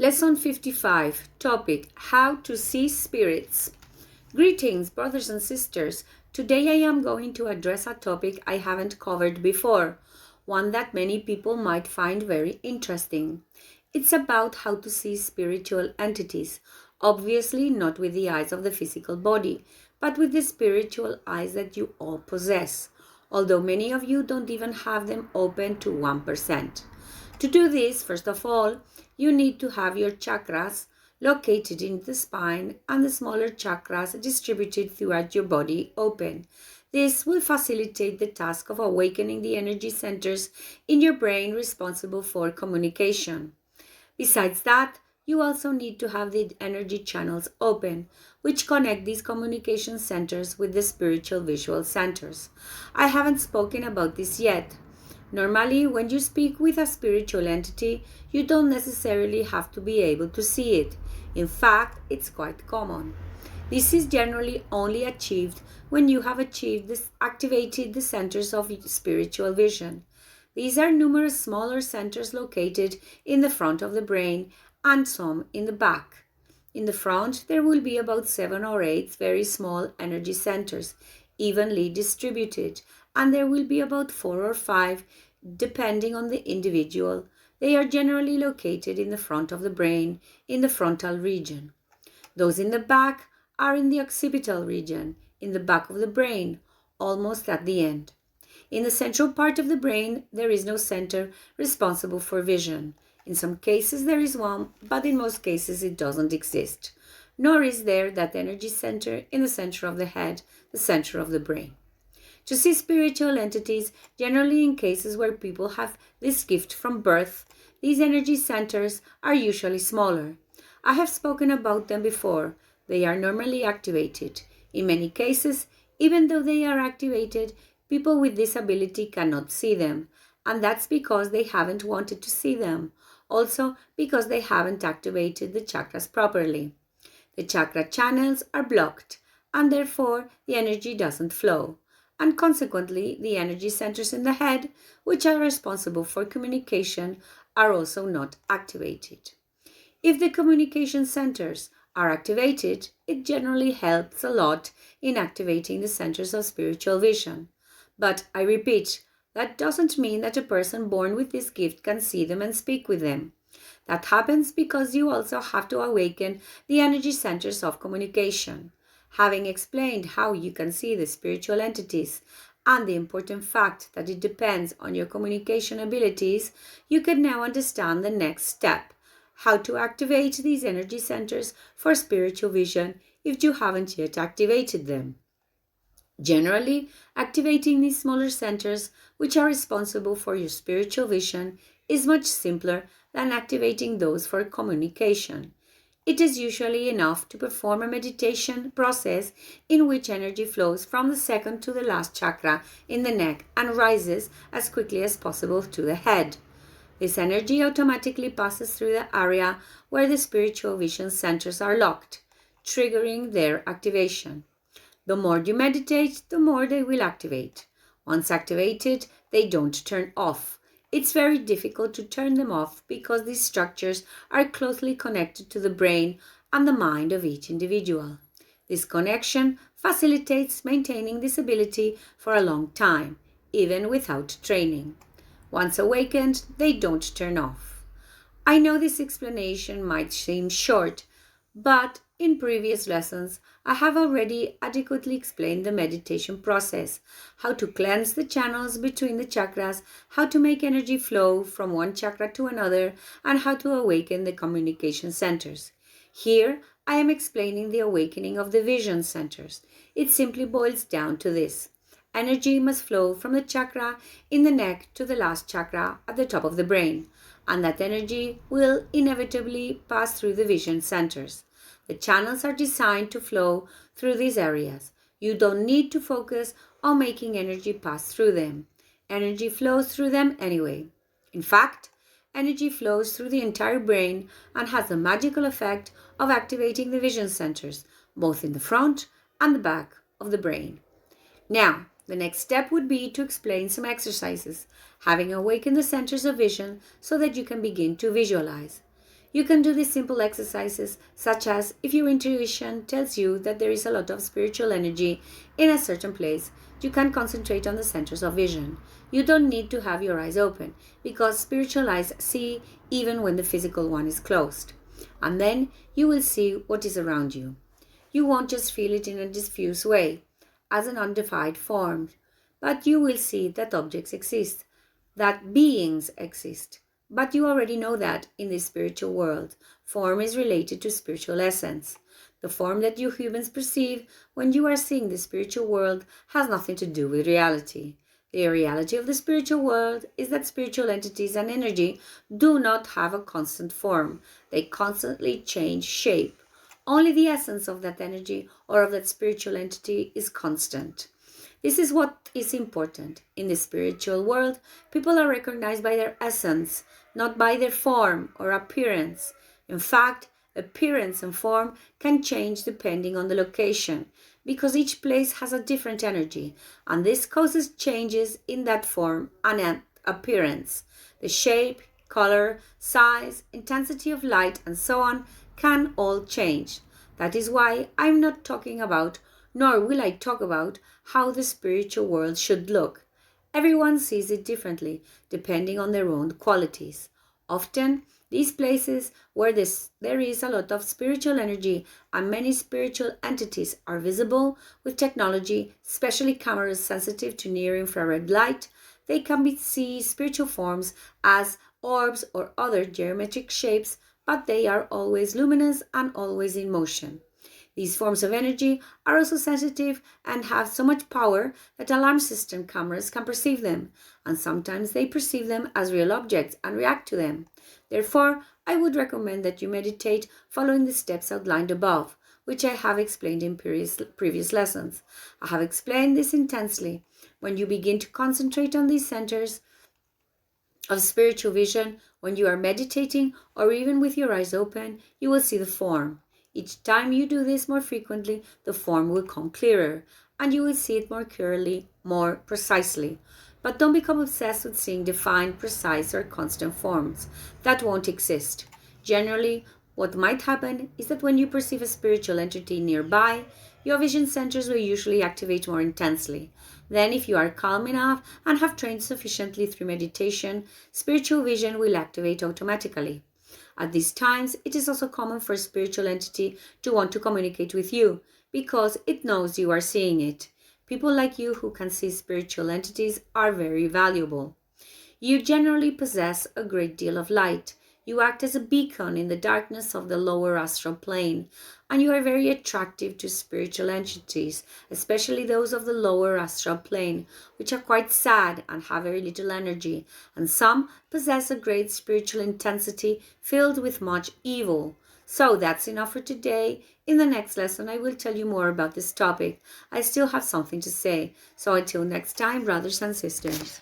Lesson 55, topic, How to See Spirits. Greetings, brothers and sisters. Today I am going to address a topic I haven't covered before, one that many people might find very interesting. It's about how to see spiritual entities, obviously not with the eyes of the physical body, but with the spiritual eyes that you all possess, although many of you don't even have them open to 1%. To do this, first of all, you need to have your chakras located in the spine and the smaller chakras distributed throughout your body open. This will facilitate the task of awakening the energy centers in your brain responsible for communication. Besides that, you also need to have the energy channels open, which connect these communication centers with the spiritual visual centers. I haven't spoken about this yet. Normally, when you speak with a spiritual entity, you don't necessarily have to be able to see it. In fact, it's quite common. This is generally only achieved when you have activated the centers of spiritual vision. These are numerous smaller centers located in the front of the brain and some in the back. In the front, there will be about 7 or 8 very small energy centers, evenly distributed, and there will be about 4 or 5 depending on the individual. They are generally located in the front of the brain, in the frontal region. Those in the back are in the occipital region, in the back of the brain, almost at the end. In the central part of the brain, there is no center responsible for vision. In some cases there is one, but in most cases it doesn't exist. Nor is there that energy center in the center of the head, the center of the brain. To see spiritual entities, generally in cases where people have this gift from birth, these energy centers are usually smaller. I have spoken about them before. They are normally activated. In many cases, even though they are activated, people with this ability cannot see them, and that's because they haven't wanted to see them. Also, because they haven't activated the chakras properly. The chakra channels are blocked, and therefore the energy doesn't flow. And consequently, the energy centers in the head, which are responsible for communication, are also not activated. If the communication centers are activated, it generally helps a lot in activating the centers of spiritual vision. But I repeat, that doesn't mean that a person born with this gift can see them and speak with them. That happens because you also have to awaken the energy centers of communication. Having explained how you can see the spiritual entities and the important fact that it depends on your communication abilities, you can now understand the next step, how to activate these energy centers for spiritual vision if you haven't yet activated them. Generally, activating these smaller centers, which are responsible for your spiritual vision, is much simpler than activating those for communication. It is usually enough to perform a meditation process in which energy flows from the second to the last chakra in the neck and rises as quickly as possible to the head. This energy automatically passes through the area where the spiritual vision centers are locked, triggering their activation. The more you meditate, the more they will activate. Once activated, they don't turn off. It's very difficult to turn them off because these structures are closely connected to the brain and the mind of each individual. This connection facilitates maintaining this ability for a long time, even without training. Once awakened, they don't turn off. I know this explanation might seem short, but in previous lessons, I have already adequately explained the meditation process, how to cleanse the channels between the chakras, how to make energy flow from one chakra to another, and how to awaken the communication centers. Here, I am explaining the awakening of the vision centers. It simply boils down to this. Energy must flow from the chakra in the neck to the last chakra at the top of the brain, and that energy will inevitably pass through the vision centers. The channels are designed to flow through these areas. You don't need to focus on making energy pass through them. Energy flows through them anyway. In fact, energy flows through the entire brain and has the magical effect of activating the vision centers, both in the front and the back of the brain. Now, the next step would be to explain some exercises, having awakened the centers of vision so that you can begin to visualize. You can do these simple exercises, such as if your intuition tells you that there is a lot of spiritual energy in a certain place, you can concentrate on the centers of vision. You don't need to have your eyes open, because spiritual eyes see even when the physical one is closed. And then you will see what is around you. You won't just feel it in a diffuse way, as an undefined form, but you will see that objects exist, that beings exist. But you already know that in the spiritual world, form is related to spiritual essence. The form that you humans perceive when you are seeing the spiritual world has nothing to do with reality. The reality of the spiritual world is that spiritual entities and energy do not have a constant form. They constantly change shape. Only the essence of that energy or of that spiritual entity is constant. This is what is important. In the spiritual world, people are recognized by their essence, not by their form or appearance. In fact, appearance and form can change depending on the location, because each place has a different energy, and this causes changes in that form and appearance. The shape, color, size, intensity of light, and so on can all change. That is why I'm not talking about, nor will I talk about, how the spiritual world should look. Everyone sees it differently, depending on their own qualities. Often, these places where there is a lot of spiritual energy and many spiritual entities are visible with technology, especially cameras sensitive to near infrared light. They can see spiritual forms as orbs or other geometric shapes, but they are always luminous and always in motion. These forms of energy are also sensitive and have so much power that alarm system cameras can perceive them, and sometimes they perceive them as real objects and react to them. Therefore, I would recommend that you meditate following the steps outlined above, which I have explained in previous lessons. I have explained this intensely. When you begin to concentrate on these centers of spiritual vision, when you are meditating or even with your eyes open, you will see the form. Each time you do this more frequently, the form will come clearer and you will see it more clearly, more precisely. But don't become obsessed with seeing defined, precise, or constant forms. That won't exist. Generally, what might happen is that when you perceive a spiritual entity nearby, your vision centers will usually activate more intensely. Then, if you are calm enough and have trained sufficiently through meditation, spiritual vision will activate automatically. At these times, it is also common for a spiritual entity to want to communicate with you because it knows you are seeing it. People like you who can see spiritual entities are very valuable. You generally possess a great deal of light. You act as a beacon in the darkness of the lower astral plane, and you are very attractive to spiritual entities, especially those of the lower astral plane, which are quite sad and have very little energy, and some possess a great spiritual intensity filled with much evil. So that's enough for today. In the next lesson, I will tell you more about this topic. I still have something to say. So until next time, brothers and sisters.